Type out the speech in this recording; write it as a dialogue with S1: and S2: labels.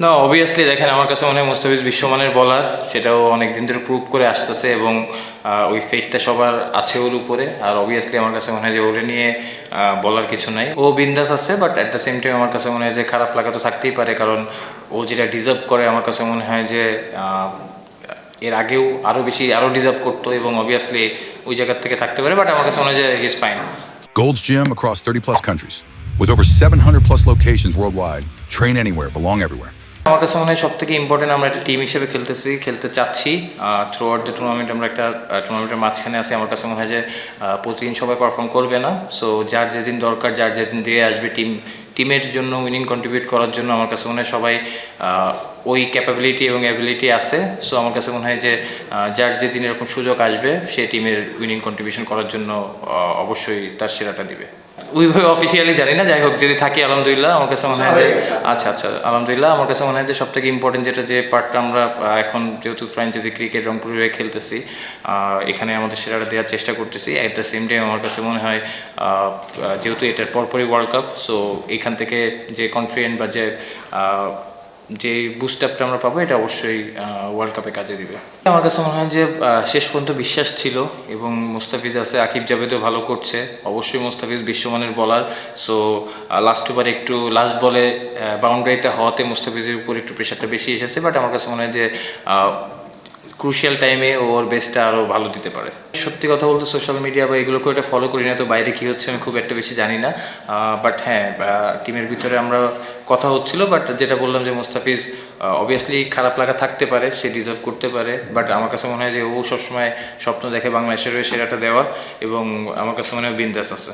S1: না, অবভিয়াসলি দেখেন আমার কাছে মনে হয় মুস্তাফিজ বিশ্বমানের বলার, সেটাও অনেক দিন ধরে প্রুভ করে আসতেছে এবং ওই ফেটটা সবার আছে ওর উপরে। আর অবভিয়াসলি আমার কাছে মনে হয় যে ওরে নিয়ে বলার কিছু নাই, ও বিন্দাস আছে। But at the same time আমার কাছে মনে হয় যে খারাপ লাগা তো থাকতেই পারে, কারণ ও যেটা ডিজার্ভ করে আমার কাছে মনে হয় যে এর আগেও আরও বেশি আরও ডিজার্ভ করতো এবং অবভিয়াসলি ওই জায়গার থেকে থাকতে পারে। বাট আমার কাছে মনে হয় যে he is fine.
S2: Gold's Gym across 30 plus countries. With over 700 plus locations worldwide, train anywhere, belong everywhere.
S1: আমার কাছে মনে হয় সব থেকে ইম্পর্টেন্ট, আমরা একটা টিম হিসেবে খেলতে চাচ্ছি। থ্রু আউট দ্য টুর্নামেন্ট আমরা একটা টুর্নামেন্টের মাঝখানে আছি। আমার কাছে মনে হয় যে প্রতিদিন সবাই পারফর্ম করবে না। সো যার যেদিন দরকার, যার যেদিন দিয়ে আসবে টিমের জন্য উইনিং কন্ট্রিবিউট করার জন্য, আমার কাছে মনে হয় সবাই ওই ক্যাপাবিলিটি এবং অ্যাবিলিটি আছে। সো আমার কাছে মনে হয় যে যার যেদিন এরকম সুযোগ আসবে সে টিমের উইনিং কন্ট্রিবিউশন করার জন্য অবশ্যই তার সেরাটা দিবে। ওইভাবে অফিসিয়ালি জানি না, যাই হোক যদি থাকি আলহামদুলিল্লাহ। আমার কাছে মনে হয় যে আচ্ছা আলহামদুলিল্লাহ। আমার কাছে মনে হয় যে সব থেকে ইম্পর্টেন্ট যেটা, যে পার্টটা আমরা এখন যেহেতু ফ্র্যাঞ্চাইজি ক্রিকেট রংপুরে হয়ে খেলতেছি, এখানে আমাদের সেরাটা দেওয়ার চেষ্টা করতেছি। অ্যাট দ্য সেম টাইম আমার কাছে মনে হয় যেহেতু এটার পরপরই ওয়ার্ল্ড কাপ, সো এখান থেকে যে কনফিডেন্ট বা যে বুস্ট আপটা আমরা পাবো এটা অবশ্যই ওয়ার্ল্ড কাপে কাজে দিবে। আমার কাছে মনে হয় যে শেষ পর্যন্ত বিশ্বাস ছিল এবং মুস্তাফিজ আছে, আকিব জাভেদও ভালো করছে। অবশ্যই মুস্তাফিজ বিশ্বমানের বলার। সো লাস্ট ওভার একটু লাস্ট বলে বাউন্ডারিতে হওয়াতে মুস্তাফিজের উপর একটু প্রেশারটা বেশি এসেছে। বাট আমার কাছে মনে হয় যে ক্রুশিয়াল টাইমে ওর বেস্টটা আরও ভালো দিতে পারে। সত্যি কথা বলতে সোশ্যাল মিডিয়া বা এগুলো করে এটা ফলো করি না, তো বাইরে কী হচ্ছে আমি খুব একটা বেশি জানি না। বাট হ্যাঁ, টিমের ভিতরে আমরা কথা হচ্ছিল। বাট যেটা বললাম যে মুস্তাফিজ অবভিয়াসলি খারাপ লাগা থাকতে পারে, সে ডিজার্ভ করতে পারে। বাট আমার কাছে মনে হয় যে ও সবসময় স্বপ্ন দেখে বাংলাদেশের হয়ে সেরাটা দেওয়ার, এবং আমার কাছে মনে হয় বিন্দাস আছে।